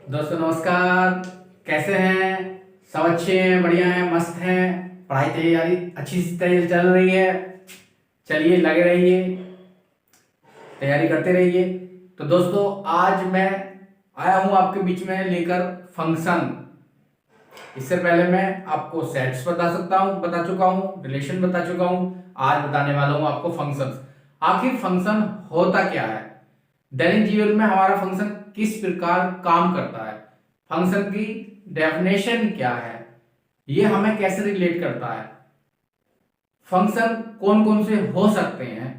दोस्तों नमस्कार। कैसे हैं? सब अच्छे हैं, बढ़िया हैं, मस्त हैं। पढ़ाई तैयारी अच्छी तरह से चल रही है। चलिए लगे रहिए, तैयारी करते रहिए। तो दोस्तों आज मैं आया हूं आपके बीच में लेकर फंक्शन। इससे पहले मैं आपको सेट्स बता चुका हूं, रिलेशन बता चुका हूं। आज बताने वाला हूं आपको फंक्शंस। आखिर फंक्शन होता क्या है, दैनिक जीवन में हमारा फंक्शन किस प्रकार काम करता है, फंक्शन की डेफिनेशन क्या है, ये हमें कैसे रिलेट करता है, फंक्शन कौन कौन से हो सकते हैं,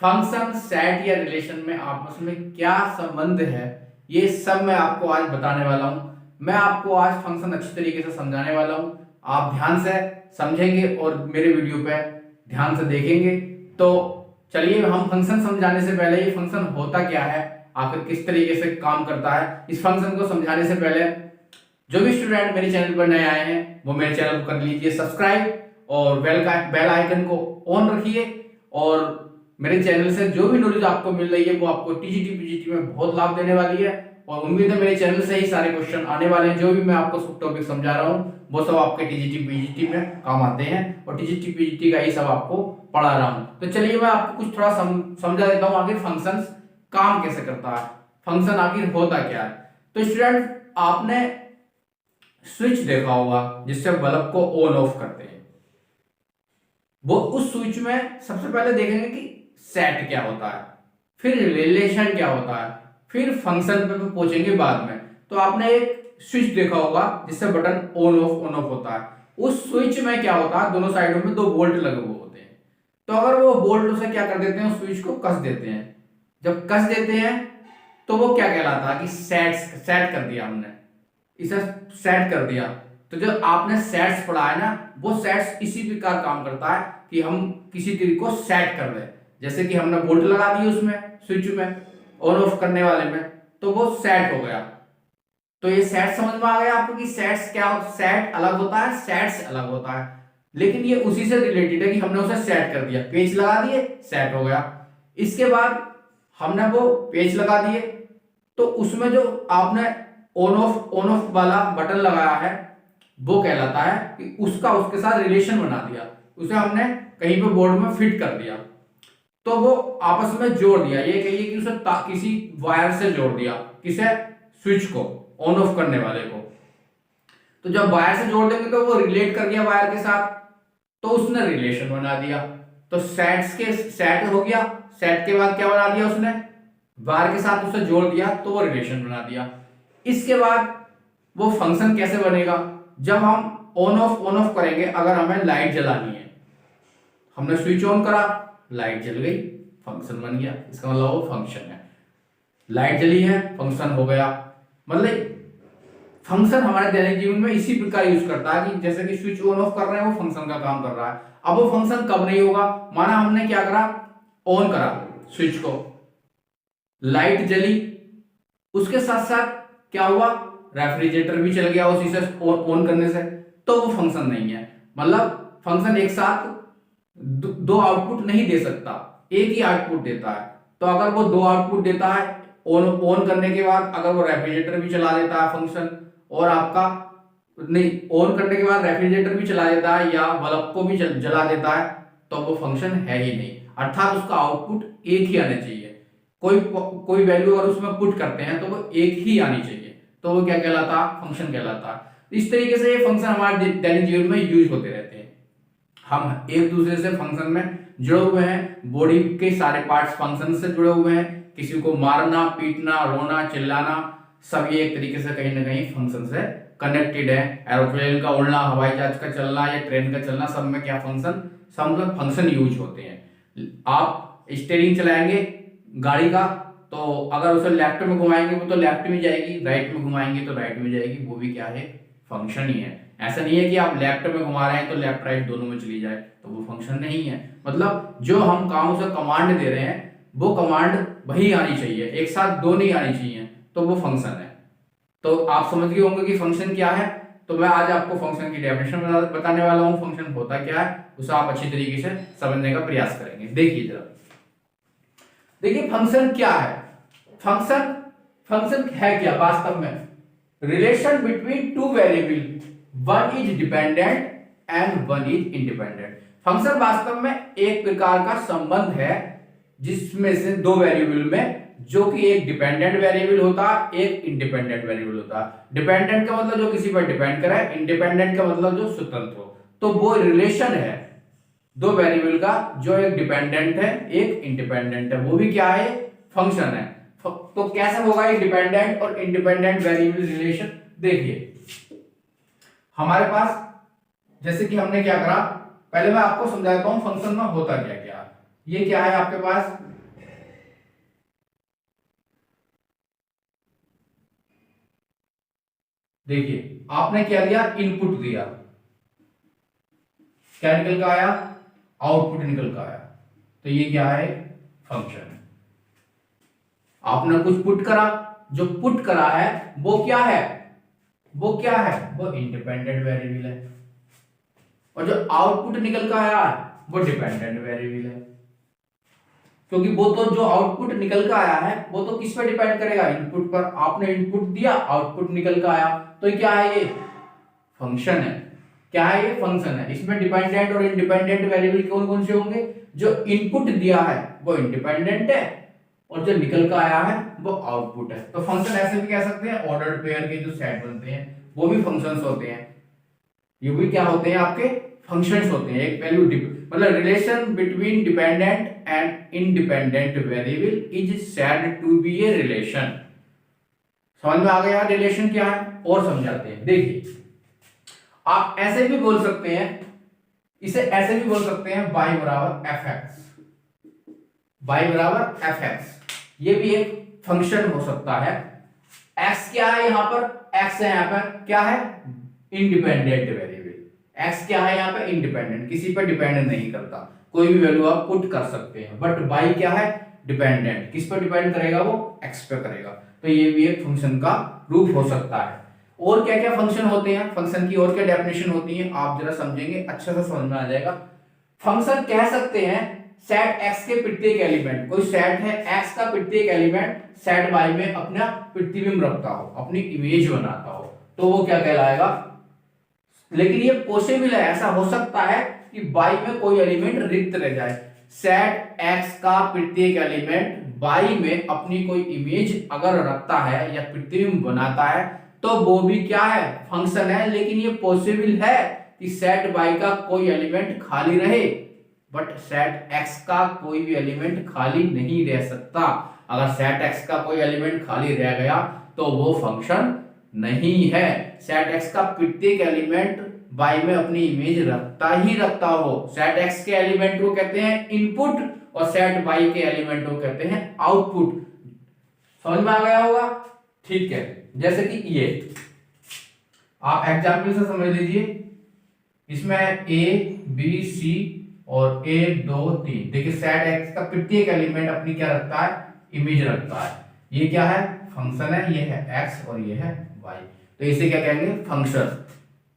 फंक्शन सेट या रिलेशन में आपस में क्या संबंध है, ये सब मैं आपको आज बताने वाला हूं। मैं आपको आज फंक्शन अच्छी तरीके से समझाने वाला हूं। आप ध्यान से समझेंगे और मेरे वीडियो पे ध्यान से देखेंगे। तो चलिए हम फंक्शन समझाने से पहले ये फंक्शन होता क्या है, आखिर किस तरीके से काम करता है, इस फंक्शन को समझाने से पहले जो भी स्टूडेंट मेरे चैनल पर नए आए हैं वो मेरे चैनल को कर लीजिए सब्सक्राइब और बेल आइकन को ऑन रखिए। और मेरे चैनल से जो भी नॉलेज आपको मिल रही है वो आपको टीजीटी पीजीटी में बहुत लाभ देने वाली है। और उम्मीद है मेरे चैनल से ही सारे क्वेश्चन आने वाले हैं। जो भी मैं आपको सब टॉपिक समझा रहा हूँ वो सब आपके टीजीटी पीजीटी में काम आते हैं और टीजीटी पीजीटी का ही सब आपको पढ़ा रहा हूँ। तो चलिए मैं आपको कुछ थोड़ा समझा देता हूँ आखिर फंक्शन काम कैसे करता है, फंक्शन आखिर होता क्या है। तो स्टूडेंट आपने स्विच देखा होगा जिससे बल्ब को ऑन ऑफ करते हैं। वो उस स्विच में सबसे पहले देखेंगे कि सेट क्या होता है, फिर रिलेशन क्या होता है, फिर फंक्शन पे पहुंचेंगे बाद में। तो आपने एक स्विच देखा होगा जिससे बटन ऑन ऑफ होता है। उस स्विच में क्या होता है, दोनों साइडों में 2 बोल्ट लगे हुए होते हैं। तो अगर वो बोल्ट से क्या कर देते हैं, स्विच को कस देते हैं। जब कस देते हैं तो वो क्या कहलाता है कि सेट कर दिया, हमने इसे सेट कर दिया। तो जो आपने सेट्स पढ़ा है ना, वो सेट्स इसी प्रकार काम करता है कि हम किसी चीज को सेट कर रहे हैं। जैसे कि हमने बोल्ट लगा दी उसमें, स्विच में ऑन ऑफ करने वाले में, तो वो सेट हो गया। तो ये सेट समझ में आ गया आपको कि सेट्स क्या, सेट अलग होता है, सेट्स अलग होता है। लेकिन ये उसी से रिलेटेड है कि हमने उसे सेट कर दिया, पेज लगा दिए, सेट हो गया। इसके बाद हमने वो पेज लगा दिए तो उसमें जो आपने ऑन ऑफ वाला बटन लगाया है वो कहलाता है कि उसका उसके साथ रिलेशन बना दिया, उसे हमने कहीं पे बोर्ड में फिट कर दिया। तो वो आपस में जोड़ दिया, ये कहिए कि उसे किसी वायर से जोड़ दिया, किसे, स्विच को, ऑन ऑफ करने वाले को। तो जब वायर से जोड़ देंगे तो वो रिलेट कर दिया वायर के साथ, तो उसने रिलेशन बना दिया। तो सेट हो गया। सेट के बाद क्या बना दिया उसने, वायर के साथ उसे जोड़ दिया तो वो रिलेशन बना दिया। इसके बाद वो फंक्शन कैसे बनेगा, जब हम ऑन ऑफ करेंगे। अगर हमें लाइट जलानी है, हमने स्विच ऑन करा, लाइट जल गई, फंक्शन बन गया। इसका मतलब वो फंक्शन है। लाइट जली है, फंक्शन हो गया। मतलब फंक्शन हमारे दैनिक जीवन में इसी प्रकार यूज करता है कि जैसे कि स्विच ऑन ऑफ कर रहे हैं, वो फंक्शन का काम कर रहा है। अब वो फंक्शन कब नहीं होगा, माना हमने क्या करा, ऑन करा स्विच को, लाइट जली, उसके साथ साथ क्या हुआ, रेफ्रिजरेटर भी चल गया उसी से ऑन करने से, तो वो फंक्शन नहीं है। मतलब फंक्शन एक साथ दो आउटपुट नहीं दे सकता, एक ही आउटपुट देता है। तो अगर वो 2 आउटपुट देता है ऑन करने के बाद, अगर वो रेफ्रिजरेटर भी चला देता है फंक्शन, और आपका नहीं, ऑन करने के बाद रेफ्रिजरेटर भी चला देता है या बल्ब को भी जला देता है, तो वो फंक्शन है ही नहीं। अर्थात उसका आउटपुट एक ही आना चाहिए। कोई वैल्यू अगर उसमें पुट करते हैं तो वो एक ही आनी चाहिए, तो वो क्या कहलाता, फंक्शन कहलाता। इस तरीके से ये फंक्शन हमारे दैनिक जीवन में यूज होते रहते हैं। हम एक दूसरे से फंक्शन में जुड़े हुए हैं, बॉडी के सारे पार्ट्स फंक्शन से जुड़े हुए हैं। किसी को मारना, पीटना, रोना, चिल्लाना, सब ये एक तरीके से कहीं ना कहीं फंक्शन से कनेक्टेड है। एरोप्लेन का उड़ना, हवाई जहाज का चलना या ट्रेन का चलना, सब में क्या फंक्शन, सब में फंक्शन यूज होते हैं। आप स्टीयरिंग चलाएंगे गाड़ी का, तो अगर उसे लेफ्ट में घुमाएंगे वो तो लेफ्ट में जाएगी, राइट में घुमाएंगे तो राइट में जाएगी, वो भी क्या है, फंक्शन ही है। ऐसा नहीं है कि आप लेफ्ट में घुमा रहे हैं तो लेफ्ट राइट दोनों में चली जाए, तो वो फंक्शन नहीं है। मतलब जो हम काम से कमांड दे रहे हैं वो कमांड वही आनी चाहिए, एक साथ 2 नहीं आनी चाहिए, तो वो फंक्शन है। तो आप समझ गए होंगे कि फंक्शन क्या है। तो मैं आज आपको फंक्शन की डेफिनेशन बताने वाला हूं, फंक्शन होता क्या है, उसे आप अच्छी तरीके से समझने का प्रयास करेंगे। देखिए जरा, देखिए फंक्शन क्या है, फंक्शन है क्या वास्तव में। Relation between two variable, one is dependent and one is independent. Function वास्तव में एक प्रकार का संबंध है जिसमें से दो वेरिएबल में, जो कि एक डिपेंडेंट वेरिएबल होता है, एक इंडिपेंडेंट वेरिएबल होता है। डिपेंडेंट का मतलब जो किसी पर डिपेंड करे, इंडिपेंडेंट का मतलब जो स्वतंत्र हो। तो वो रिलेशन है दो वेरिएबल का, जो एक डिपेंडेंट है एक इंडिपेंडेंट है, वो भी क्या है, फंक्शन है। तो कैसे होगा ये डिपेंडेंट और इंडिपेंडेंट वेरिएबल रिलेशन? देखिए हमारे पास, जैसे कि हमने क्या करा, पहले मैं आपको समझाता हूं फंक्शन में होता क्या क्या। ये क्या है आपके पास, देखिए आपने क्या दिया, इनपुट दिया, क्या निकल का आया, आउटपुट निकल का आया। तो ये क्या है, फंक्शन है। आपने कुछ पुट करा, जो पुट करा है वो क्या है, वो क्या है, वो इंडिपेंडेंट वेरिएबल है। और जो आउटपुट निकल का आया वो डिपेंडेंट वेरिएबल है, क्योंकि वो तो जो आउटपुट निकल का आया है वो तो किस पर डिपेंड करेगा, इनपुट पर। आपने इनपुट दिया, आउटपुट निकल का आया, तो क्या है, ये फंक्शन है। क्या है, ये फंक्शन है। इसमें डिपेंडेंट और इंडिपेंडेंट वेरिएबल कौन कौन से होंगे, जो इनपुट दिया है वो इंडिपेंडेंट है और जो निकल का आया है वो आउटपुट है। तो फंक्शन ऐसे भी कह सकते हैं, ऑर्डर्ड पेयर के जो सेट बनते हैं वो भी फंक्शंस होते हैं। ये भी क्या होते हैं, आपके फंक्शंस होते हैं। एक वैल्यू मतलब relation between dependent and independent variable is said to be a relation. समझ में आ गया रिलेशन क्या है? और समझाते हैं। देखिए आप ऐसे भी बोल सकते हैं, इसे ऐसे भी बोल सकते हैं, y बराबर एफ एक्स, y बराबर एफ एक्स। ये भी एक फंक्शन हो सकता है। x क्या है यहाँ पर, x है यहाँ पर क्या है, इंडिपेंडेंट वेरिएबल। x क्या है यहाँ पे, इंडिपेंडेंट, किसी पर डिपेंड नहीं करता, कोई भी वैल्यू आप पुट कर सकते हैं। बट y क्या है, डिपेंडेंट, किस पर डिपेंड करेगा, वो x पे करेगा। तो ये भी एक फंक्शन का रूप हो सकता है। और क्या क्या फंक्शन होते हैं, फंक्शन की और क्या डेफिनेशन होती है, आप जरा समझेंगे अच्छे से समझ में आ जाएगा। फंक्शन कह सकते हैं सेट x के प्रत्येक एलिमेंट, कोई सेट है x का प्रत्येक एलिमेंट सेट y में अपना प्रतिबिंब रखता हो, अपनी इमेज बनाता हो, तो वो क्या कहलाएगा। लेकिन ये पॉसिबल है, ऐसा हो सकता है कि y में कोई एलिमेंट रिक्त रह जाए। सेट x का प्रत्येक एलिमेंट y में अपनी कोई इमेज अगर रखता है या प्रतिबिंब बनाता है तो वो भी क्या है, फंक्शन है। लेकिन ये पॉसिबल है कि सेट y का कोई एलिमेंट खाली रहे, बट सेट x का कोई भी एलिमेंट खाली नहीं रह सकता। अगर सेट x का कोई एलिमेंट खाली रह गया तो वो फंक्शन नहीं है। सेट x का प्रत्येक एलिमेंट y में अपनी इमेज रखता ही रखता हो। सेट x के एलिमेंट को कहते हैं इनपुट और सेट y के एलिमेंट को कहते हैं आउटपुट। समझ में आ गया होगा? ठीक है, जैसे कि ये आप एग्जाम्पल से समझ लीजिए, इसमें a b c और 1 2 3, देखिए सेट x का प्रत्येक एलिमेंट अपनी क्या रखता है, इमेज रखता है। ये क्या है, फंक्शन है, ये है x और ये है y। तो इसे क्या कहेंगे, फंक्शन।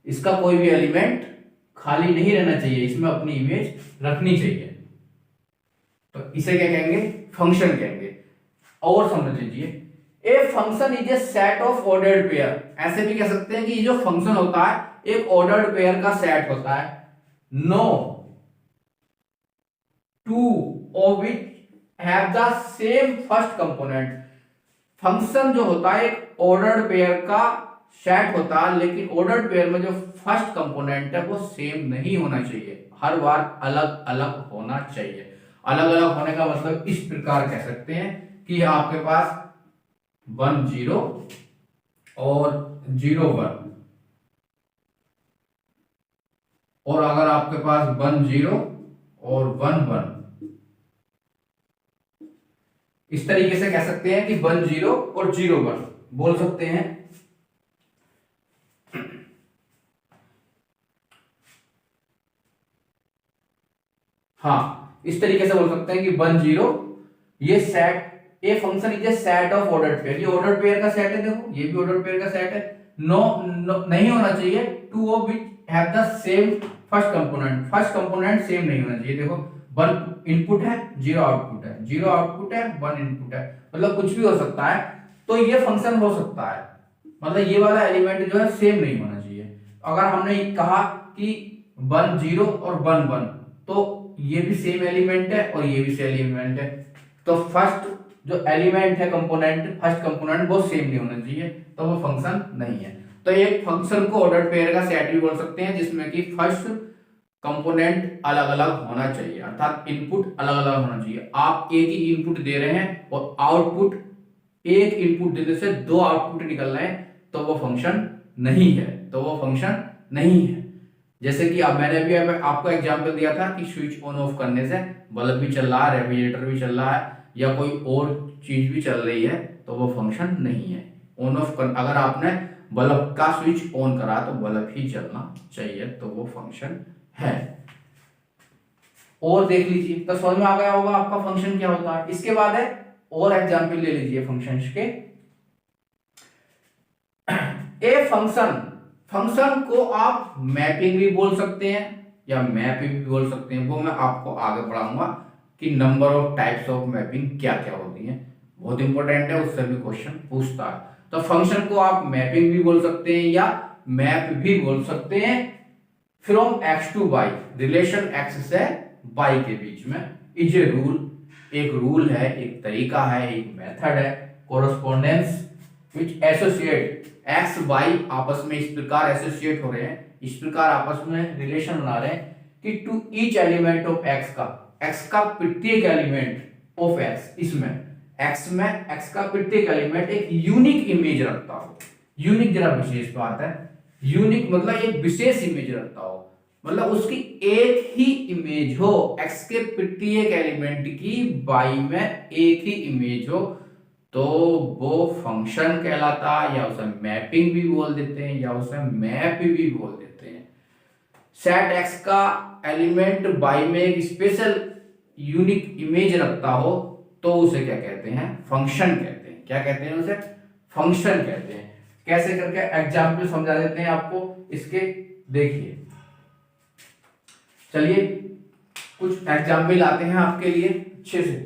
इसका कोई भी एलिमेंट खाली नहीं रहना चाहिए, इसमें अपनी इमेज रखनी चाहिए, तो इसे क्या कहेंगे, फंक्शन कहेंगे। और समझ लीजिए, a function is a set of ordered pair. ऐसे भी कह सकते हैं कि ये जो फंक्शन होता है एक ऑर्डर्ड पेयर का सेट होता है। No two of which have the same first component. Function जो होता है एक ऑर्डर्ड पेयर का सेट होता है, लेकिन ऑर्डर्ड पेयर में जो फर्स्ट कंपोनेंट है वो सेम नहीं होना चाहिए, हर बार अलग अलग होना चाहिए। अलग अलग होने का मतलब इस प्रकार कह सकते हैं कि आपके पास 1 0 और 0 1, और अगर आपके पास 1 0 और 1 1, इस तरीके से कह सकते हैं कि 1 0 और 0 1 बोल सकते हैं। हाँ, इस तरीके से बोल सकते हैं कि 1 0, ये set, a function is a set of ordered pair. ये ऑर्डर्ड पेयर का सेट है, देखो ये भी ऑर्डर्ड पेयर का सेट है। नो नहीं होना चाहिए, to of which have the same first component, first component same नहीं होना चाहिए। देखो 1 इनपुट है 0 आउटपुट है, 0 आउटपुट है 1 इनपुट है, मतलब कुछ भी हो सकता है। तो ये फंक्शन हो सकता है, मतलब ये वाला एलिमेंट जो है सेम नहीं होना चाहिए। अगर हमने कहा कि 1 0 और 1 1, तो ये भी सेम एलिमेंट है और ये भी सेम एलिमेंट है, तो फर्स्ट जो एलिमेंट है कंपोनेंट, फर्स्ट कंपोनेंट वो सेम नहीं होना चाहिए, तो वो फंक्शन नहीं है। तो एक फंक्शन को ऑर्डर पेयर का सेट भी बोल सकते हैं, जिसमें कि फर्स्ट कंपोनेंट अलग अलग होना चाहिए, अर्थात इनपुट अलग अलग होना चाहिए। आप एक ही इनपुट दे रहे हैं और आउटपुट, एक इनपुट देने से दो आउटपुट निकल रहे हैं, तो वो फंक्शन नहीं है, तो वो फंक्शन नहीं है। जैसे कि अब मैंने भी आपको एग्जांपल दिया था कि स्विच ऑन ऑफ करने से बल्ब भी चल रहा है, रेफ्रिजरेटर भी चल रहा है, या कोई और चीज भी चल रही है, तो वो फंक्शन नहीं है। ऑन ऑफ कर, अगर आपने बल्ब का स्विच ऑन करा तो बल्ब ही चलना चाहिए, तो वो फंक्शन है। और देख लीजिए, तो समझ में आ गया होगा आपका फंक्शन क्या होता है। इसके बाद है और एग्जांपल ले लीजिए फंक्शंस के। ए फंक्शन, फंक्शन को आप मैपिंग भी बोल सकते हैं या मैप भी बोल सकते हैं, वो मैं आपको आगे पढ़ाऊंगा कि number of types of mapping क्या क्या होती है, बहुत इंपॉर्टेंट है, उससे भी क्वेश्चन पूछता है। तो फंक्शन को आप मैपिंग भी बोल सकते हैं या मैप भी बोल सकते हैं from X to Y, relation X से वाई के बीच में। इज ए रूल, एक रूल है, एक तरीका है, एक मेथड है, correspondence which associate X Y आपस में इस प्रकार एसोसिएट हो रहे हैं, इस प्रकार आपस में रिलेशन बना रहे हैं कि to each element of X का प्रत्येक एलिमेंट ऑफ एक्स, इसमें एक्स का प्रत्येक एलिमेंट एक यूनिक इमेज रखता हो। यूनिक जरा विशेष बात है, यूनिक मतलब एक विशेष इमेज रखता हो, मतलब उसकी एक ही इमेज हो, एक्स के प्रत्येक एलिमेंट की वाई में एक ही इमेज हो, तो वो फंक्शन कहलाता है, या उसे मैपिंग भी बोल देते हैं या उसे मैप भी बोल देते हैं। सेट एक्स का एलिमेंट वाई में एक स्पेशल यूनिक इमेज रखता हो, तो उसे क्या कहते हैं, फंक्शन कहते हैं। क्या कहते हैं उसे, फंक्शन कहते हैं। कैसे करके एग्जाम्पल समझा देते हैं आपको इसके, देखिए चलिए कुछ एग्जाम्पल आते हैं आपके लिए अच्छे से।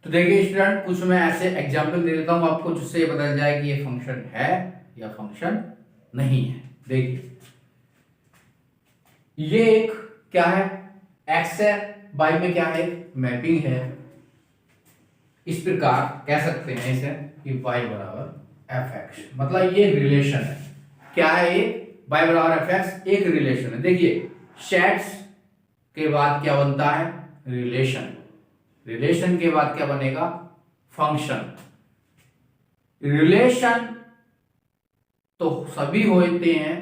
तो देखिए स्टूडेंट, कुछ मैं ऐसे एग्जाम्पल दे देता हूं आपको, जिससे ये पता चल जाए कि ये फंक्शन है या फंक्शन नहीं है। देखिए ये एक क्या है, एक्स है, वाई में क्या है, मैपिंग है। इस प्रकार कह सकते हैं इसे कि y बराबर एफ एक्स, मतलब ये रिलेशन है। क्या है ये, y बराबर एफ एक्स एक रिलेशन है। देखिए सेट्स के बाद क्या बनता है, रिलेशन, रिलेशन के बाद क्या बनेगा, फंक्शन। रिलेशन तो सभी होते हैं,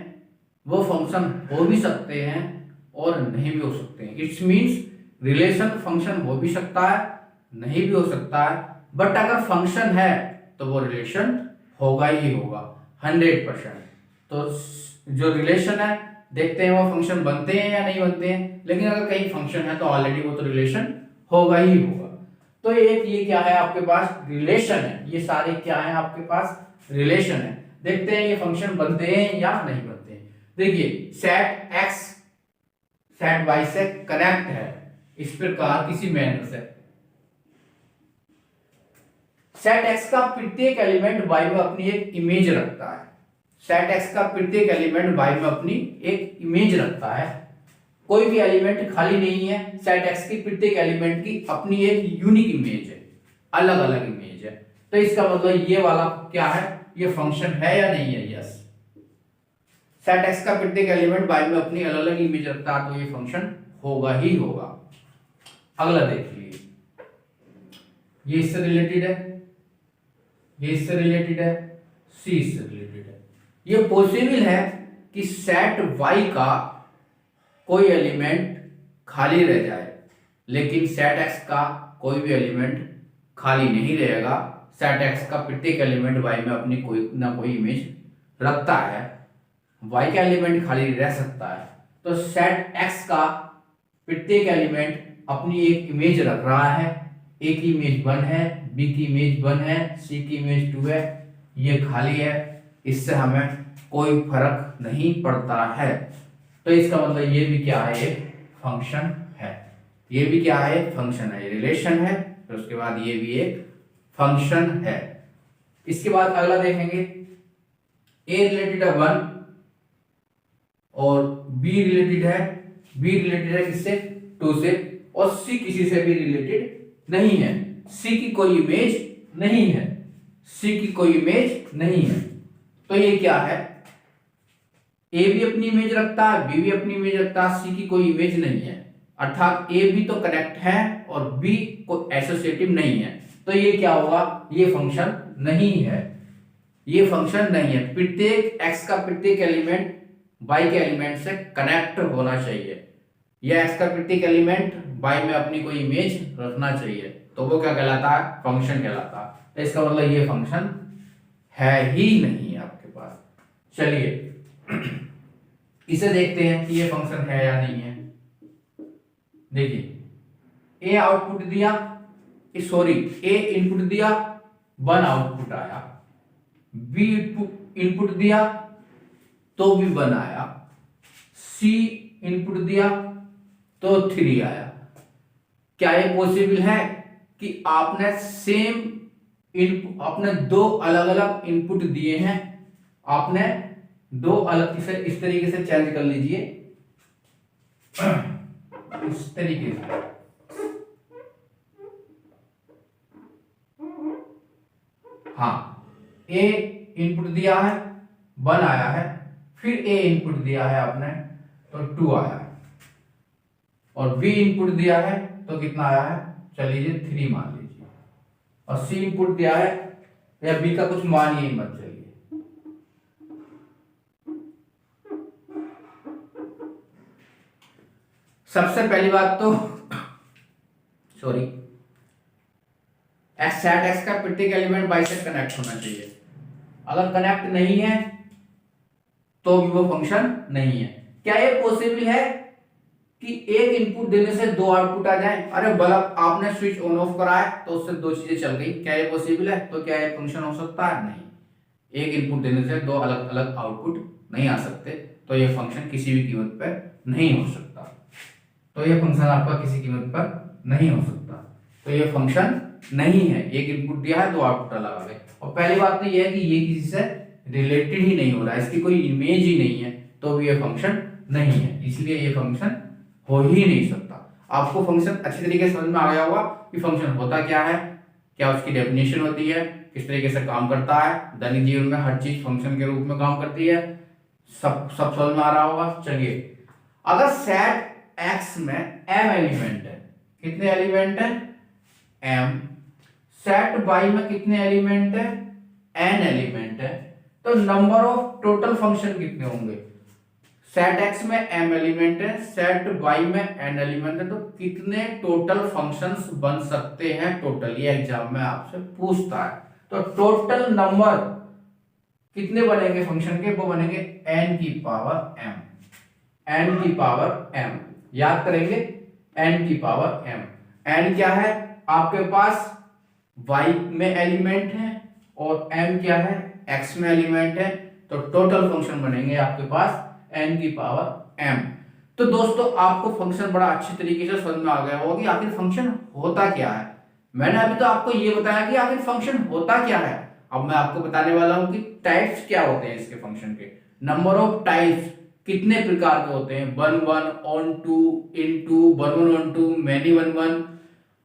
वो फंक्शन हो भी सकते हैं और नहीं भी हो सकते हैं। इट्स मीन्स रिलेशन फंक्शन हो भी सकता है, नहीं भी हो सकता है, बट अगर फंक्शन है तो वो रिलेशन होगा ही होगा 100%। तो जो रिलेशन है, देखते हैं वो फंक्शन बनते हैं या नहीं बनते हैं, लेकिन अगर कहीं फंक्शन है तो ऑलरेडी वो तो रिलेशन होगा ही होगा। तो एक ये क्या है आपके पास, रिलेशन है। ये सारे क्या है आपके पास, रिलेशन है। देखते हैं ये फंक्शन बनते हैं या नहीं बनते हैं। देखिए सेट एक्स सेट वाई से कनेक्ट है, इस प्रकार किसी मैनर से सेट एक्स का प्रत्येक एलिमेंट वाई में अपनी एक इमेज रखता है। सेट एक्स का प्रत्येक एलिमेंट वाई में अपनी एक इमेज रखता है, कोई भी एलिमेंट खाली नहीं है। सेट एक्स की प्रत्येक एलिमेंट की अपनी एक यूनिक इमेज है, अलग अलग इमेज है। तो इसका मतलब ये वाला क्या है, ये फंक्शन है या नहीं है, यस। सेट एक्स का प्रत्येक एलिमेंट वाई में अपनी अलग अलग इमेज रखता है, तो ये फंक्शन होगा ही होगा। अगला देखिए, ये इससे रिलेटेड है, ये इससे रिलेटेड है, सी इससे रिलेटेड है। ये पॉसिबल है कि सेट वाई का कोई एलिमेंट खाली रह जाए, लेकिन सेट एक्स का कोई भी एलिमेंट खाली नहीं रहेगा। सेट एक्स का प्रत्येक एलिमेंट वाई में अपनी कोई ना कोई इमेज रखता है, वाई का एलिमेंट खाली रह सकता है। तो सेट एक्स का प्रत्येक एलिमेंट अपनी एक इमेज रख रहा है, ए की इमेज 1 है, बी की इमेज 1 है, सी की इमेज 2 है, ये खाली है, इससे हमें कोई फर्क नहीं पड़ता है। तो इसका मतलब ये भी क्या है, एक फंक्शन है। ये भी क्या है, फंक्शन है, रिलेशन है, फिर उसके बाद ये भी एक फंक्शन है। इसके बाद अगला देखेंगे, ए रिलेटेड है 1 और बी रिलेटेड है किससे, 2 से, और सी किसी से भी रिलेटेड नहीं है, सी की कोई इमेज नहीं है, सी की कोई इमेज नहीं है। तो ये क्या है, ए भी अपनी इमेज रखता है, बी भी अपनी इमेज रखता है, सी की कोई इमेज नहीं है, अर्थात ए भी तो कनेक्ट है और बी को एसोसिएटिव नहीं है। तो ये क्या होगा, ये फंक्शन नहीं है, ये फंक्शन नहीं है। प्रत्येक एक्स का प्रत्येक एलिमेंट वाई के एलिमेंट से कनेक्ट होना चाहिए, या एक्स का प्रत्येक एलिमेंट वाई में अपनी कोई इमेज रखना चाहिए, तो वो क्या कहलाता है, फंक्शन कहलाता है। तो इसका मतलब ये फंक्शन है ही नहीं है आपके पास। चलिए इसे देखते हैं कि ये फंक्शन है या नहीं है। देखिए, ए आउटपुट दिया, सॉरी ए इनपुट दिया, 1 आउटपुट आया, बी इनपुट दिया तो भी 1 आया, सी इनपुट दिया तो 3 आया। क्या ये पॉसिबल है कि आपने आपने 2 अलग अलग इनपुट दिए हैं, आपने 2 अलग, इस तरीके से चेंज कर लीजिए, इस तरीके से, हाँ, ए इनपुट दिया है 1 आया है, फिर ए इनपुट दिया है आपने तो 2 आया है, और बी इनपुट दिया है तो कितना आया है, चलिए 3 मान लीजिए, और सी इनपुट दिया है, या बी का कुछ मानिए ही मत, चलिए सबसे पहली बात तो सॉरी, सेट एक्स का प्रत्येक एलिमेंट वाई से कनेक्ट होना चाहिए। अगर कनेक्ट नहीं है तो भी वो फंक्शन नहीं है। क्या ये पॉसिबल है कि एक इनपुट देने से 2 आउटपुट आ जाए? अरे बल्ब आपने स्विच ऑन ऑफ करा है तो उससे 2 चीजें चल गई, क्या ये पॉसिबल है? तो क्या ये फंक्शन हो सकता है? नहीं। एक इनपुट देने से 2 अलग अलग आउटपुट नहीं आ सकते, तो ये फंक्शन किसी भी कीमत पर नहीं हो सकता। तो ये फंक्शन आपका किसी कीमत पर नहीं हो सकता, तो ये फंक्शन नहीं है। एक इनपुट दिया है, 2 आउटपुट अलग आ गए, और पहली बात तो ये है कि ये किसी से रिलेटेड ही नहीं हो रहा है, इसकी कोई इमेज ही नहीं है, तो भी ये फंक्शन नहीं है, इसलिए ये फंक्शन हो ही नहीं सकता। आपको फंक्शन अच्छी तरीके से समझ में आ गया होगा कि फंक्शन होता क्या है, क्या उसकी डेफिनेशन होती है, किस तरीके से काम करता है, दैनिक जीवन में हर चीज फंक्शन के रूप में काम करती है, सब समझ में आ रहा होगा। चलिए, अगर सेट एक्स में m एलिमेंट है, कितने एलिमेंट है? m। सेट y में कितने एलिमेंट है? n एलिमेंट है, तो नंबर ऑफ टोटल फंक्शन कितने होंगे? सेट x में m एलिमेंट है, सेट y में n एलिमेंट है, तो कितने टोटल फंक्शंस बन सकते हैं टोटल? ये एग्जाम में आपसे पूछता है। तो टोटल नंबर कितने बनेंगे फंक्शन के? वो बनेंगे n की पावर m, n की पावर m, याद करेंगे n की पावर m। n क्या है आपके पास? y में एलिमेंट है, और m क्या है? x में एलिमेंट है, तो टोटल फंक्शन बनेंगे आपके पास n की पावर m। तो दोस्तों, आपको फंक्शन बड़ा अच्छी तरीके से समझ में आ गया होगा कि आखिर फंक्शन होता क्या है। मैंने अभी तो आपको ये बताया कि आखिर फंक्शन होता क्या है। अब मैं आपको बताने वाला हूं कि टाइप्स क्या होते हैं इसके फंक्शन के, नंबर ऑफ टाइप्स कितने प्रकार के होते हैं, 1 1 onto, into, 1 1 onto, many 1 1,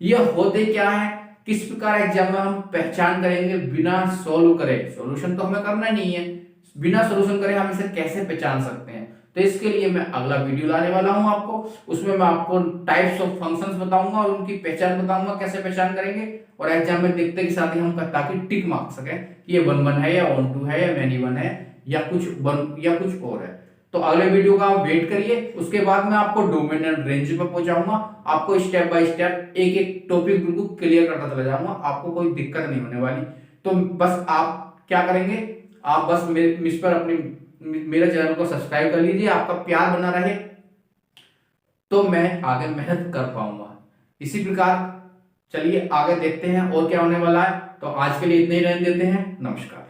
ये होते क्या है, किस प्रकार एग्जाम में हम पहचान करेंगे बिना सोल्व करे। सॉल्यूशन तो हमें करना नहीं है, बिना सॉल्यूशन करे हम इसे कैसे पहचान सकते हैं, तो इसके लिए मैं अगला वीडियो लाने वाला हूं आपको, उसमें मैं आपको टाइप्स ऑफ फंक्शंस बताऊंगा और उनकी पहचान बताऊंगा, कैसे पहचान करेंगे, और एग्जाम में देखते के साथ ही हम ताकि टिक मार सके कि ये 1 1 है या ऑन टू है या मैनी 1 है या कुछ 1 या कुछ और है। तो अगले वीडियो का आप वेट करिए, उसके बाद मैं आपको डोमेन एंड रेंज पे पहुंचाऊंगा, आपको स्टेप बाय स्टेप एक एक टॉपिक बिल्कुल क्लियर करता चला जाऊंगा, आपको कोई दिक्कत नहीं होने वाली। तो बस आप क्या करेंगे, आप बस मुझ पर अपनी मेरे चैनल को सब्सक्राइब कर लीजिए, आपका प्यार बना रहे तो मैं आगे मेहनत कर पाऊंगा। इसी प्रकार चलिए आगे देखते हैं और क्या होने वाला है। तो आज के लिए इतना ही रहने देते हैं, नमस्कार।